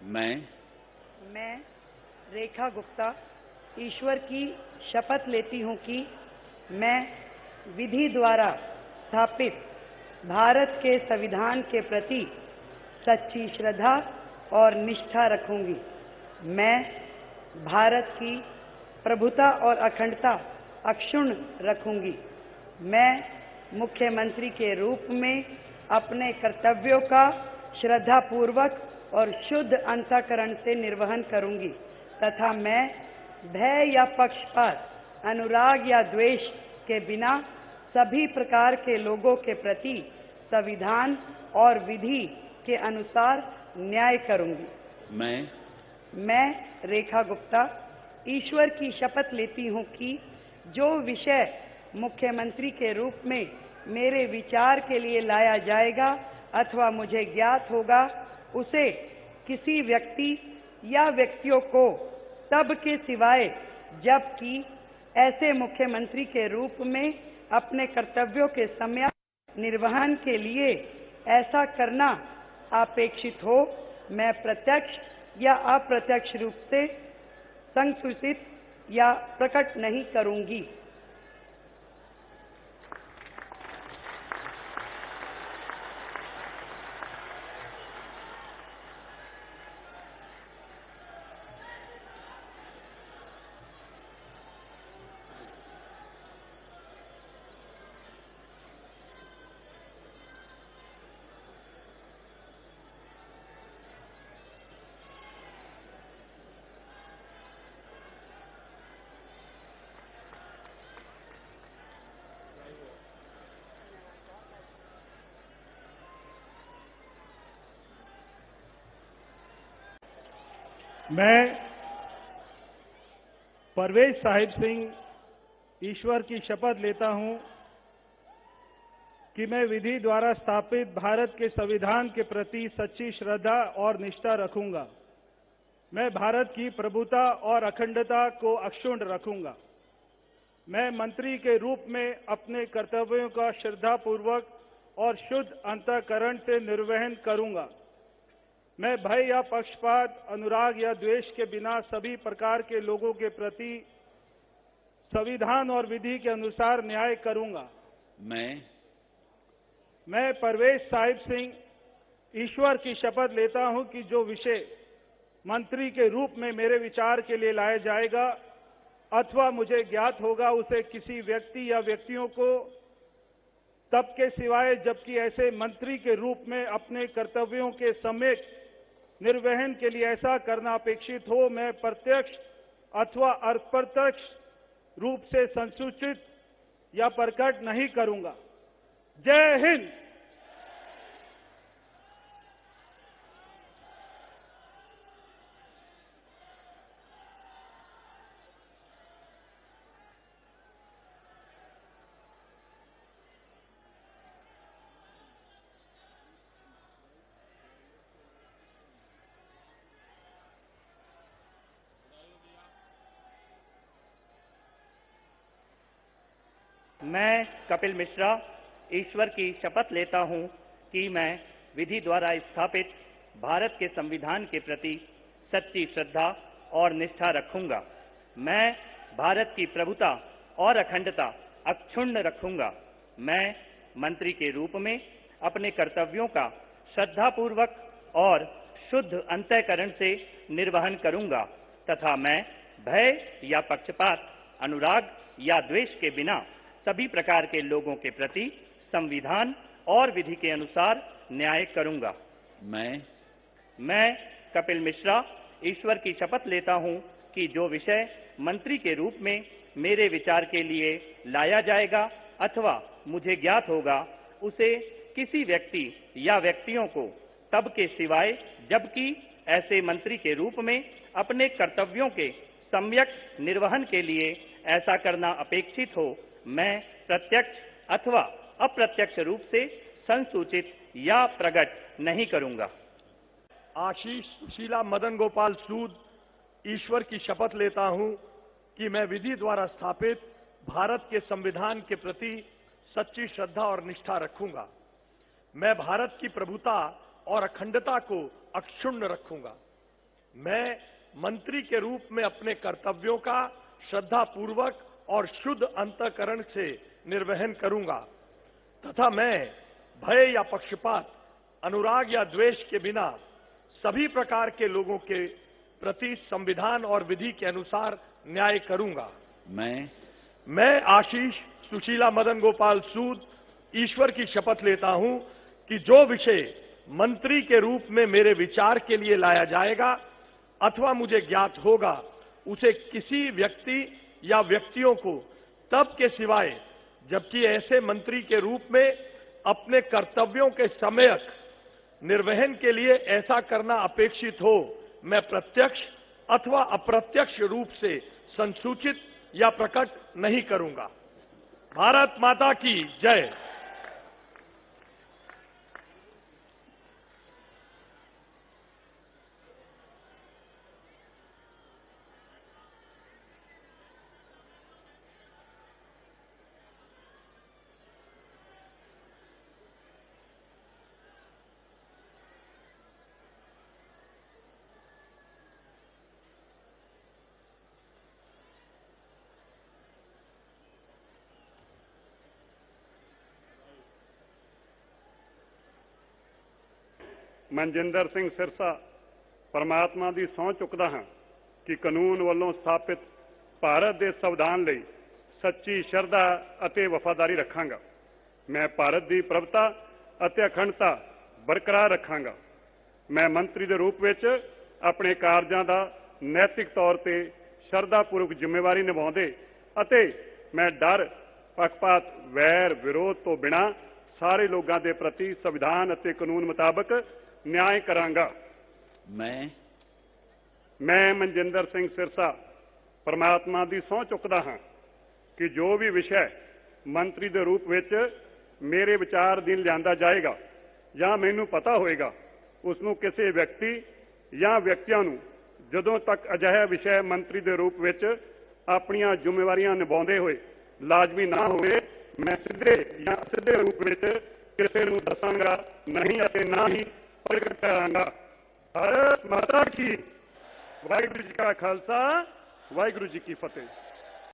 मैं रेखा गुप्ता ईश्वर की शपथ लेती हूँ कि मैं विधि द्वारा स्थापित भारत के संविधान के प्रति सच्ची श्रद्धा और निष्ठा रखूंगी। मैं भारत की प्रभुता और अखंडता अक्षुण्ण रखूंगी। मैं मुख्यमंत्री के रूप में अपने कर्तव्यों का श्रद्धापूर्वक और शुद्ध अंतःकरण से निर्वहन करूंगी तथा मैं भय या पक्षपात, अनुराग या द्वेष के बिना सभी प्रकार के लोगों के प्रति संविधान और विधि के अनुसार न्याय करूंगी। मैं रेखा गुप्ता ईश्वर की शपथ लेती हूँ कि जो विषय मुख्यमंत्री के रूप में मेरे विचार के लिए लाया जाएगा अथवा मुझे ज्ञात होगा, उसे किसी व्यक्ति या व्यक्तियों को तब के सिवाय जबकि ऐसे मुख्यमंत्री के रूप में अपने कर्तव्यों के सम्यक निर्वहन के लिए ऐसा करना अपेक्षित हो, मैं प्रत्यक्ष या अप्रत्यक्ष रूप से संसूचित या प्रकट नहीं करूंगी। मैं परवेज साहिब सिंह ईश्वर की शपथ लेता हूं कि मैं विधि द्वारा स्थापित भारत के संविधान के प्रति सच्ची श्रद्धा और निष्ठा रखूंगा। मैं भारत की प्रभुता और अखंडता को अक्षुण्ण रखूंगा। मैं मंत्री के रूप में अपने कर्तव्यों का श्रद्धापूर्वक और शुद्ध अंतःकरण से निर्वहन करूंगा। मैं भय या पक्षपात, अनुराग या द्वेष के बिना सभी प्रकार के लोगों के प्रति संविधान और विधि के अनुसार न्याय करूंगा। मैं परवेज साहिब सिंह ईश्वर की शपथ लेता हूं कि जो विषय मंत्री के रूप में मेरे विचार के लिए लाया जाएगा अथवा मुझे ज्ञात होगा, उसे किसी व्यक्ति या व्यक्तियों को तब के सिवाय जबकि ऐसे मंत्री के रूप में अपने कर्तव्यों के सम्यक निर्वहन के लिए ऐसा करना अपेक्षित हो, मैं प्रत्यक्ष अथवा अप्रत्यक्ष रूप से संसूचित या प्रकट नहीं करूंगा। जय हिंद। मैं कपिल मिश्रा ईश्वर की शपथ लेता हूं कि मैं विधि द्वारा स्थापित भारत के संविधान के प्रति सच्ची श्रद्धा और निष्ठा रखूंगा। मैं भारत की प्रभुता और अखंडता अक्षुण्ण रखूंगा। मैं मंत्री के रूप में अपने कर्तव्यों का श्रद्धापूर्वक और शुद्ध अंतःकरण से निर्वहन करूंगा तथा मैं भय या पक्षपात, अनुराग या द्वेष के बिना सभी प्रकार के लोगों के प्रति संविधान और विधि के अनुसार न्याय करूंगा। मैं कपिल मिश्रा ईश्वर की शपथ लेता हूं कि जो विषय मंत्री के रूप में मेरे विचार के लिए लाया जाएगा अथवा मुझे ज्ञात होगा, उसे किसी व्यक्ति या व्यक्तियों को तब के सिवाय जबकि ऐसे मंत्री के रूप में अपने कर्तव्यों के सम्यक निर्वहन के लिए ऐसा करना अपेक्षित हो, मैं प्रत्यक्ष अथवा अप्रत्यक्ष रूप से संसूचित या प्रकट नहीं करूंगा। आशीष सुशीला मदन गोपाल सूद ईश्वर की शपथ लेता हूं कि मैं विधि द्वारा स्थापित भारत के संविधान के प्रति सच्ची श्रद्धा और निष्ठा रखूंगा। मैं भारत की प्रभुता और अखंडता को अक्षुण्ण रखूंगा। मैं मंत्री के रूप में अपने कर्तव्यों का श्रद्धापूर्वक और शुद्ध अंतःकरण से निर्वहन करूंगा तथा मैं भय या पक्षपात, अनुराग या द्वेष के बिना सभी प्रकार के लोगों के प्रति संविधान और विधि के अनुसार न्याय करूंगा। मैं आशीष सुशीला मदन गोपाल सूद ईश्वर की शपथ लेता हूं कि जो विषय मंत्री के रूप में मेरे विचार के लिए लाया जाएगा अथवा मुझे ज्ञात होगा, उसे किसी व्यक्ति या व्यक्तियों को तब के सिवाय जबकि ऐसे मंत्री के रूप में अपने कर्तव्यों के सम्यक निर्वहन के लिए ऐसा करना अपेक्षित हो, मैं प्रत्यक्ष अथवा अप्रत्यक्ष रूप से संसूचित या प्रकट नहीं करूंगा। भारत माता की जय। ਮਨਜਿੰਦਰ ਸਿੰਘ ਸਿਰਸਾ ਪਰਮਾਤਮਾ ਦੀ ਸਹੁੰ ਚੁੱਕਦਾ ਹਾਂ ਕਿ ਕਾਨੂੰਨ ਵੱਲੋਂ ਸਥਾਪਿਤ ਭਾਰਤ ਦੇ ਸੰਵਿਧਾਨ ਲਈ ਸੱਚੀ ਸ਼ਰਧਾ ਅਤੇ ਵਫਾਦਾਰੀ ਰੱਖਾਂਗਾ। ਮੈਂ ਭਾਰਤ ਦੀ ਪ੍ਰਭੁਤਾ ਅਤੇ ਅਖੰਡਤਾ ਬਰਕਰਾਰ ਰੱਖਾਂਗਾ। ਮੈਂ ਮੰਤਰੀ ਦੇ ਰੂਪ ਵਿੱਚ ਆਪਣੇ ਕਾਰਜਾਂ ਦਾ ਨੈਤਿਕ ਤੌਰ ਤੇ ਸ਼ਰਧਾਪੂਰਵਕ ਜ਼ਿੰਮੇਵਾਰੀ ਨਿਭਾਉਂਦੇ ਅਤੇ ਮੈਂ ਡਰ, ਪੱਖਪਾਤ, ਵੈਰ, ਵਿਰੋਧ ਤੋਂ ਬਿਨਾਂ ਸਾਰੇ ਲੋਕਾਂ ਦੇ ਪ੍ਰਤੀ ਸੰਵਿਧਾਨ ਅਤੇ ਕਾਨੂੰਨ ਮੁਤਾਬਕ न्याय करांगा। मैं मनजिंदर सिंह सिरसा परमात्मा की सहुं चुकदा हाँ कि जो भी विषय मंत्री के रूप में मेरे विचार अधीन लिया जाएगा या मैनू पता होएगा, उसनूं किसी व्यक्ति या व्यक्तियों नूं जदों तक अजिहा विषय मंत्री के रूप में अपनियां जिम्मेवारियां निभाउंदे होए लाजमी ना होवे, मैं सीधे या असिधे रूप में किसी नूं दसांगा नहीं अते ना ही प्रगट करांगा। भारत माता की। वाहिगुरू जी का खालसा, वाहिगुरू जी की फतेह।